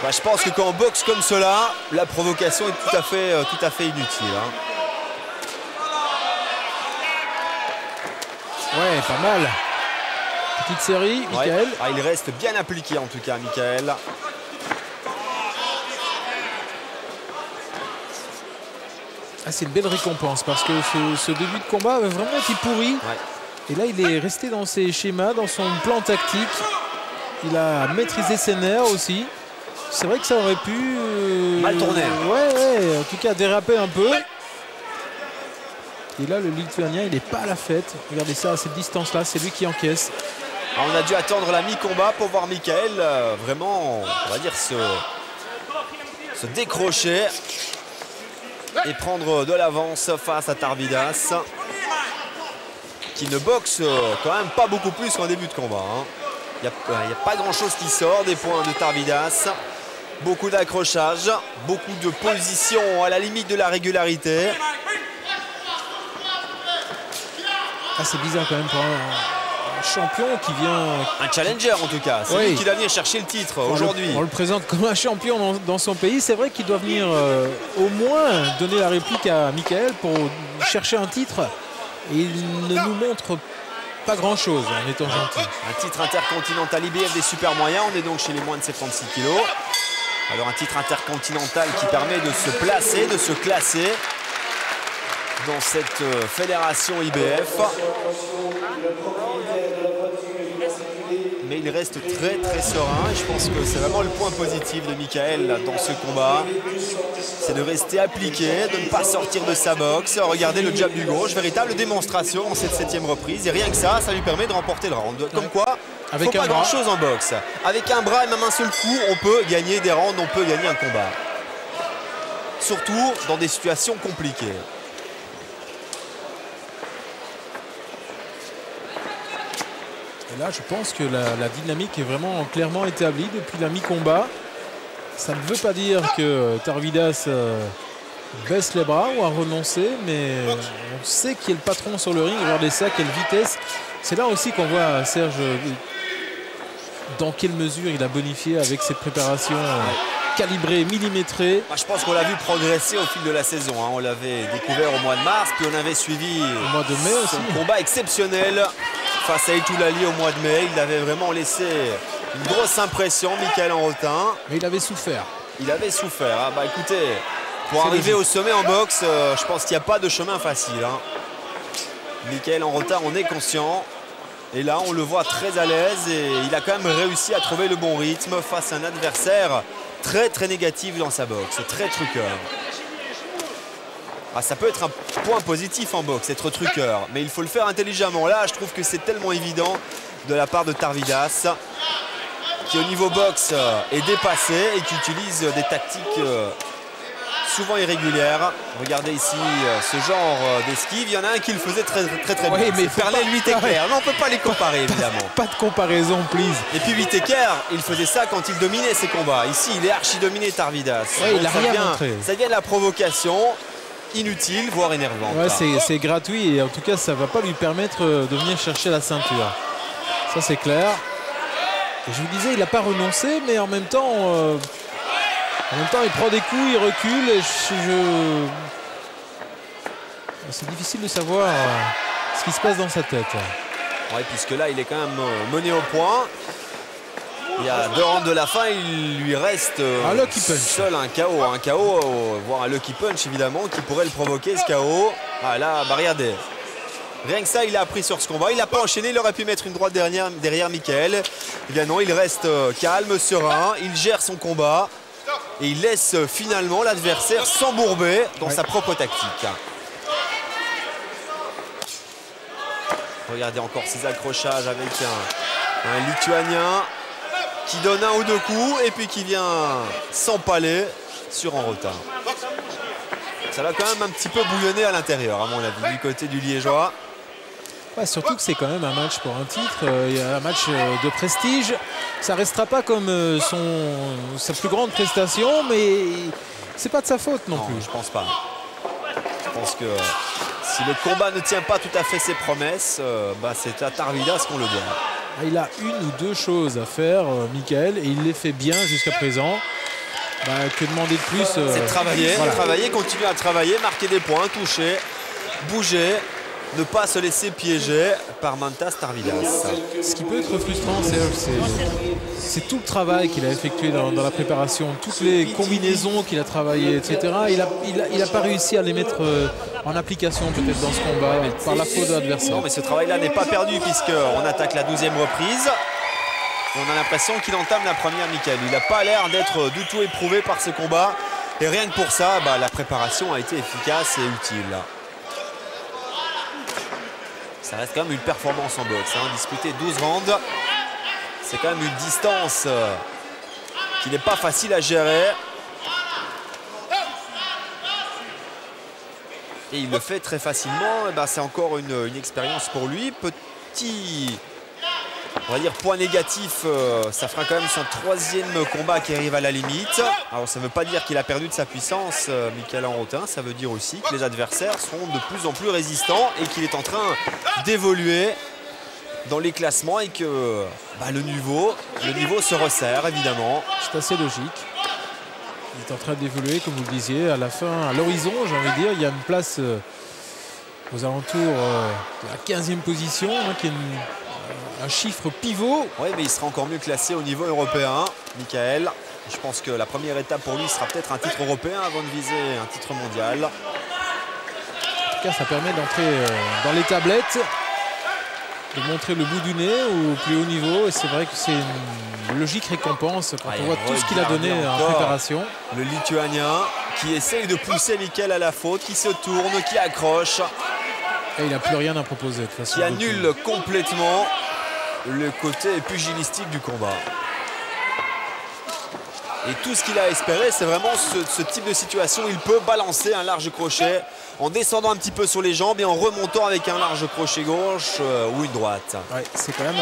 Bah, je pense que quand on boxe comme cela, la provocation est tout à fait inutile. Hein. Ouais, pas mal. Petite série, Michael. Ouais. Ah, il reste bien appliqué en tout cas, Michael. Ah, c'est une belle récompense parce que ce début de combat avait vraiment été pourri. Ouais. Et là, il est resté dans ses schémas, dans son plan tactique. Il a maîtrisé ses nerfs aussi. C'est vrai que ça aurait pu... mal tourner. Ouais, en tout cas déraper un peu. Et là, le Lituanien, il n'est pas à la fête. Regardez ça, à cette distance-là, c'est lui qui encaisse. Alors, on a dû attendre la mi-combat pour voir Michael vraiment, on va dire, se décrocher et prendre de l'avance face à Tarvidas, qui ne boxe quand même pas beaucoup plus qu'en début de combat. Hein. Il n'y a pas grand-chose qui sort des points de Tarvidas. Beaucoup d'accrochages, beaucoup de positions à la limite de la régularité. Ah, c'est bizarre quand même pour un champion qui vient... Un challenger en tout cas, c'est lui qui doit venir chercher le titre aujourd'hui. On le présente comme un champion dans son pays. C'est vrai qu'il doit venir au moins donner la réplique à Michael pour chercher un titre. Et il ne nous montre pas grand-chose en étant gentil. Un titre intercontinental IBF des super moyens, on est donc chez les moins de 76 kilos. Alors un titre intercontinental qui permet de se placer, de se classer dans cette fédération IBF. Mais il reste très serein et je pense que c'est vraiment le point positif de Michael là, dans ce combat. C'est de rester appliqué, de ne pas sortir de sa boxe. Regardez le jab du gauche, véritable démonstration en cette 7e reprise. Et rien que ça lui permet de remporter le round. Comme quoi, il ne faut pas grand-chose en boxe. Avec un bras et même un seul coup, on peut gagner des rounds, on peut gagner un combat. Surtout dans des situations compliquées. Et là, je pense que la dynamique est vraiment clairement établie depuis la mi-combat. Ça ne veut pas dire que Tarvidas baisse les bras ou a renoncé, mais on sait qui est le patron sur le ring. Regardez ça, quelle vitesse. C'est là aussi qu'on voit Serge dans quelle mesure il a bonifié avec ses préparations calibrées, millimétrées. Je pense qu'on l'a vu progresser au fil de la saison. Hein. On l'avait découvert au mois de mars, puis on avait suivi au mois de mai aussi. Son combat exceptionnel face à Etoulali au mois de mai. Il avait vraiment laissé une grosse impression, Michael Enrotin. Mais il avait souffert. Il avait souffert. Hein. Bah écoutez, pour arriver au sommet en boxe, je pense qu'il n'y a pas de chemin facile. Hein. Michael Enrotin, on est conscient. Et là, on le voit très à l'aise et il a quand même réussi à trouver le bon rythme face à un adversaire très négatif dans sa boxe, très truqueur. Ah, ça peut être un point positif en boxe, être truqueur, mais il faut le faire intelligemment. Là, je trouve que c'est tellement évident de la part de Tarvidas, qui au niveau boxe est dépassé et qui utilise des tactiques souvent irrégulières. Regardez ici ce genre d'esquive. Il y en a un qui le faisait très bien. Mais Perlet, lui, Whittaker. Non, on ne peut pas les comparer, évidemment. Pas de comparaison, please. Et puis Whittaker, il faisait ça quand il dominait ses combats. Ici, il est archi dominé, Tarvidas. Ouais, il a rien montré. Ça devient de la provocation inutile, voire énervante. Ouais, c'est gratuit et en tout cas, ça ne va pas lui permettre de venir chercher la ceinture. Ça, c'est clair. Et je vous disais, il n'a pas renoncé, mais en même temps, il prend des coups, il recule. Et c'est difficile de savoir ce qui se passe dans sa tête. Oui, puisque là, il est quand même mené au point. Il y a 2 rounds de la fin, il lui reste seul un KO, voire un lucky punch évidemment, qui pourrait le provoquer, ce KO. Ah là, bah regardez. Rien que ça, il a appris sur ce combat. Il n'a pas enchaîné, il aurait pu mettre une droite derrière Michael. Eh bien non, il reste calme, serein, il gère son combat. Et il laisse finalement l'adversaire s'embourber dans sa propre tactique. Regardez encore ces accrochages avec un Lituanien qui donne 1 ou 2 coups et puis qui vient s'empaler sur Enrotin. Ça va quand même un petit peu bouillonner à l'intérieur, à mon avis, du côté du Liégeois. Ouais, surtout que c'est quand même un match pour un titre, il y a un match de prestige. Ça ne restera pas comme sa plus grande prestation, mais c'est pas de sa faute non plus. Je pense pas. Je pense que si le combat ne tient pas tout à fait ses promesses, c'est à Tarvidas qu'on le doit. Il a 1 ou 2 choses à faire, Michael, et il les fait bien jusqu'à présent. Que demander de plus c'est de travailler, travailler, continuer à travailler, marquer des points, toucher, bouger, ne pas se laisser piéger par Mantas Tarvidas. Ce qui peut être frustrant, c'est tout le travail qu'il a effectué dans la préparation, toutes les combinaisons qu'il a travaillées, etc. Il n'a pas réussi à les mettre en application peut-être dans ce combat par la faute de l'adversaire. Non, mais ce travail-là n'est pas perdu puisqu'on attaque la 12e reprise. On a l'impression qu'il entame la première, Michael. Il n'a pas l'air d'être du tout éprouvé par ce combat. Et rien que pour ça, la préparation a été efficace et utile. Ça reste quand même une performance en boxe. Disputer 12 rounds, c'est quand même une distance qui n'est pas facile à gérer. Et il le fait très facilement. C'est encore une expérience pour lui. Petit, on va dire, point négatif, ça fera quand même son 3e combat qui arrive à la limite. Alors ça ne veut pas dire qu'il a perdu de sa puissance, Michael Hanrotin. Ça veut dire aussi que les adversaires seront de plus en plus résistants et qu'il est en train d'évoluer dans les classements et que le niveau se resserre évidemment. C'est assez logique. Il est en train d'évoluer, comme vous le disiez, à la fin, à l'horizon, j'ai envie de dire. Il y a une place aux alentours de la 15e position, qui est un chiffre pivot. Oui, mais il sera encore mieux classé au niveau européen, Michael. Je pense que la première étape pour lui sera peut-être un titre européen avant de viser un titre mondial. En tout cas, ça permet d'entrer dans les tablettes, de montrer le bout du nez au plus haut niveau. Et c'est vrai que c'est une logique récompense quand on voit tout ce qu'il a donné en préparation. Le Lituanien qui essaye de pousser Michael à la faute, qui se tourne, qui accroche. Et il n'a plus rien à proposer de toute façon. Qui annule complètement le côté pugilistique du combat. Et tout ce qu'il a espéré, c'est vraiment ce type de situation. Il peut balancer un large crochet en descendant un petit peu sur les jambes et en remontant avec un large crochet gauche ou une droite. Ouais, c'est quand même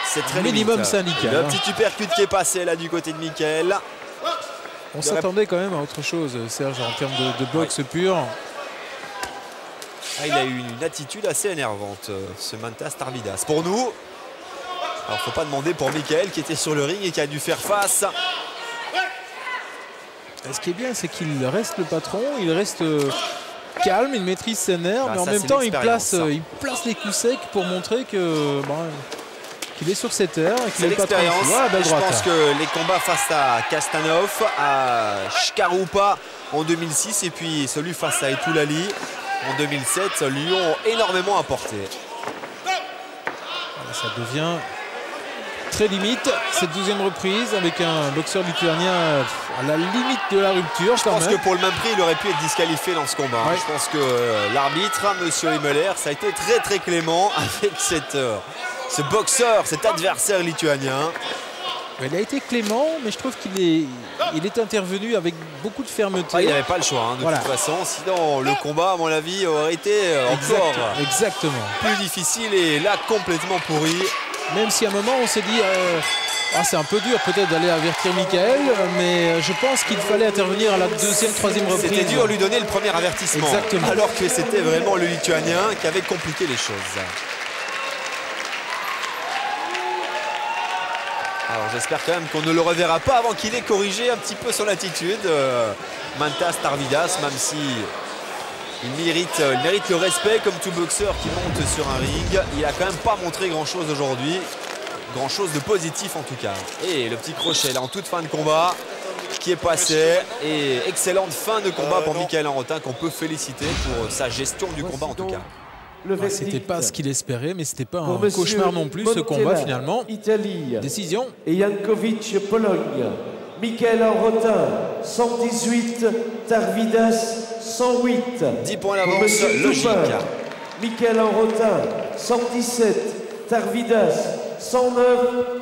c'est très minimum limite. Syndical. Le petit uppercut qui est passé là du côté de Michael. On s'attendait quand même à autre chose, Serge, en termes de boxe pure. Il a eu une attitude assez énervante, ce Mantas Tarvidas. Pour nous, alors faut pas demander pour Michael qui était sur le ring et qui a dû faire face. Ce qui est bien, c'est qu'il reste le patron, il reste calme, il maîtrise ses nerfs, mais en même temps, il place les coups secs pour montrer que qu'il est sur ses terres. C'est l'expérience. Je pense que les combats face à Kastanov, à Shkarupa en 2006 et puis celui face à Etoulali en 2007 lui ont énormément apporté. Ça devient très limite cette 12e reprise avec un boxeur lituanien à la limite de la rupture. Je pense que pour le même prix, il aurait pu être disqualifié dans ce combat. Ouais. Je pense que l'arbitre, M. Immeler, ça a été très très clément avec ce boxeur, cet adversaire lituanien. Il a été clément, mais je trouve qu'il est intervenu avec beaucoup de fermeté. Il n'y avait pas le choix, de toute façon. Sinon, le combat, à mon avis, aurait été encore plus difficile et là, complètement pourri. Même si à un moment, on s'est dit, c'est un peu dur peut-être d'aller avertir Michael, mais je pense qu'il fallait intervenir à la 2e, 3e reprise. C'était dur de lui donner le premier avertissement. Exactement. Alors que c'était vraiment le Lituanien qui avait compliqué les choses. Alors j'espère quand même qu'on ne le reverra pas avant qu'il ait corrigé un petit peu son attitude. Mantas Tarvidas, même si il mérite le respect comme tout boxeur qui monte sur un ring. Il a quand même pas montré grand chose aujourd'hui. Grand chose de positif en tout cas. Et le petit crochet là en toute fin de combat qui est passé. Et excellente fin de combat pour Michael Hanrotin qu'on peut féliciter pour sa gestion du combat en tout cas. C'était pas ce qu'il espérait, mais c'était pas un cauchemar non plus ce combat finalement. Italie. Décision. Et Jankovic, Pologne. Michael Hanrotin, 118. Tarvidas, 108. 10 points d'avance, logique. Michael Hanrotin, 117. Tarvidas, 109.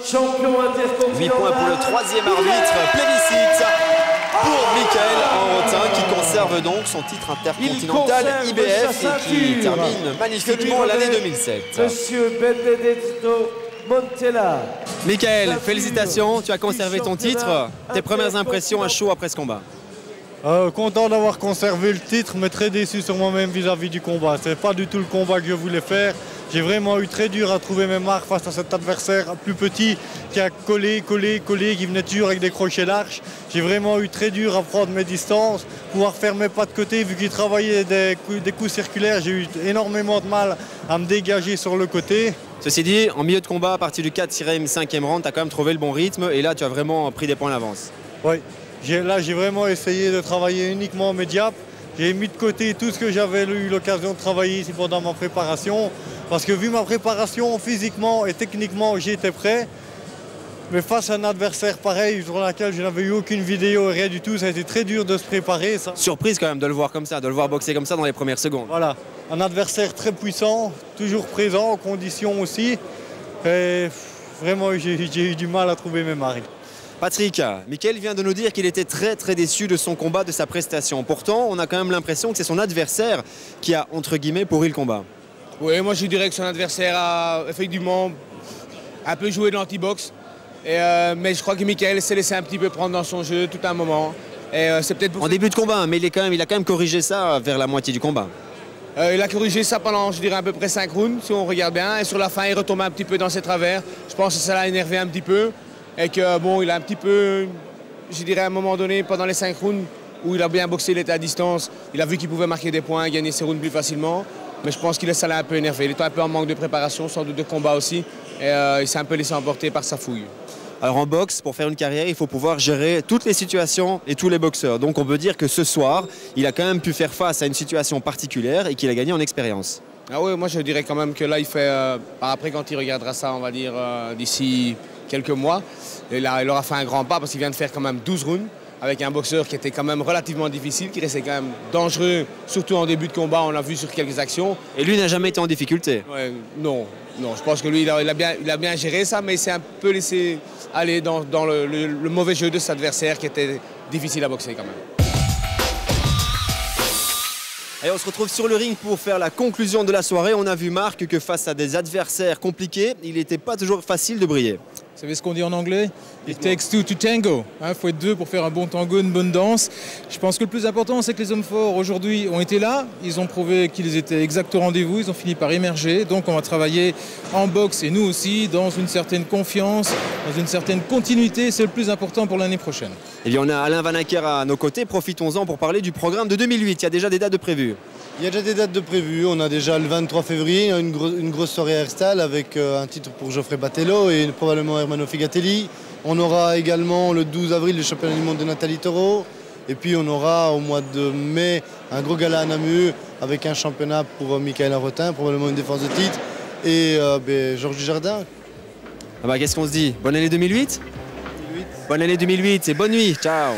Champion intercontinental. 8 points pour le 3e arbitre. Plébiscite pour Michael Hanrotin qui conserve donc son titre intercontinental IBF et qui termine magnifiquement l'année 2007. Monsieur Benedetto Montella. Michael, félicitations, tu as conservé ton titre. Tes premières impressions à chaud après ce combat? Content d'avoir conservé le titre, mais très déçu sur moi-même vis-à-vis du combat. C'est pas du tout le combat que je voulais faire. J'ai vraiment eu très dur à trouver mes marques face à cet adversaire plus petit qui a collé, qui venait toujours avec des crochets larges. J'ai vraiment eu très dur à prendre mes distances, pouvoir faire mes pas de côté vu qu'il travaillait des coups circulaires. J'ai eu énormément de mal à me dégager sur le côté. Ceci dit, en milieu de combat, à partir du 4e, 5e round, tu as quand même trouvé le bon rythme et là tu as vraiment pris des points d'avance. Oui, là j'ai vraiment essayé de travailler uniquement mes diaps. J'ai mis de côté tout ce que j'avais eu l'occasion de travailler ici pendant ma préparation. Parce que vu ma préparation physiquement et techniquement, j'étais prêt. Mais face à un adversaire pareil, sur lequel je n'avais eu aucune vidéo, rien du tout, ça a été très dur de se préparer. Ça. Surprise quand même de le voir comme ça, de le voir boxer comme ça dans les premières secondes. Voilà, un adversaire très puissant, toujours présent, en condition aussi. Et vraiment, j'ai eu du mal à trouver mes marques. Patrick, Mickaël vient de nous dire qu'il était très déçu de son combat, de sa prestation. Pourtant, on a quand même l'impression que c'est son adversaire qui a, entre guillemets, pourri le combat. Oui, moi je dirais que son adversaire a effectivement un peu joué de l'anti-box. Mais je crois que Mickaël s'est laissé un petit peu prendre dans son jeu tout un moment. Et, c'est peut-être en début de combat, mais il a quand même corrigé ça vers la moitié du combat. Il a corrigé ça pendant, je dirais, à peu près 5 rounds, si on regarde bien. Et sur la fin, il retombe un petit peu dans ses travers. Je pense que ça l'a énervé un petit peu. Et que bon, il a un petit peu, je dirais à un moment donné, pendant les 5 rounds où il a bien boxé, il était à distance, il a vu qu'il pouvait marquer des points, gagner ses rounds plus facilement. Mais je pense qu'il ça l'a un peu énervé. Il était un peu en manque de préparation, sans doute de combat aussi. Et il s'est un peu laissé emporter par sa fouille. Alors en boxe, pour faire une carrière, il faut pouvoir gérer toutes les situations et tous les boxeurs. Donc on peut dire que ce soir, il a quand même pu faire face à une situation particulière et qu'il a gagné en expérience. Ah oui, moi je dirais quand même que là, il fait, après quand il regardera ça, on va dire d'ici quelques mois, et là, il aura fait un grand pas parce qu'il vient de faire quand même 12 rounds avec un boxeur qui était quand même relativement difficile, qui restait quand même dangereux, surtout en début de combat, on l'a vu sur quelques actions. Et lui n'a jamais été en difficulté. Ouais, non, je pense que lui, il a bien géré ça, mais il s'est un peu laissé aller dans le mauvais jeu de cet adversaire qui était difficile à boxer quand même. Et on se retrouve sur le ring pour faire la conclusion de la soirée. On a vu Marc que face à des adversaires compliqués, il n'était pas toujours facile de briller. Vous savez ce qu'on dit en anglais? It takes two to tango. Il faut être deux pour faire un bon tango, une bonne danse. Je pense que le plus important, c'est que les hommes forts aujourd'hui ont été là. Ils ont prouvé qu'ils étaient exact au rendez-vous. Ils ont fini par émerger. Donc on va travailler en boxe et nous aussi dans une certaine confiance, dans une certaine continuité. C'est le plus important pour l'année prochaine. Et bien on a Alain Vanacker à nos côtés. Profitons-en pour parler du programme de 2008. Il y a déjà des dates de prévues. Il y a déjà des dates de prévues. On a déjà le 23 février une grosse soirée airstyle avec un titre pour Geoffrey Batello et probablement Hermano Figatelli. On aura également le 12 avril le championnat du monde de Nathalie Taureau. Et puis on aura au mois de mai un gros gala à Namur avec un championnat pour Mickaël Arrotin, probablement une défense de titre. Et Georges Dujardin. Ah bah, qu'est-ce qu'on se dit? Bonne année 2008 Bonne année 2008 et bonne nuit. Ciao.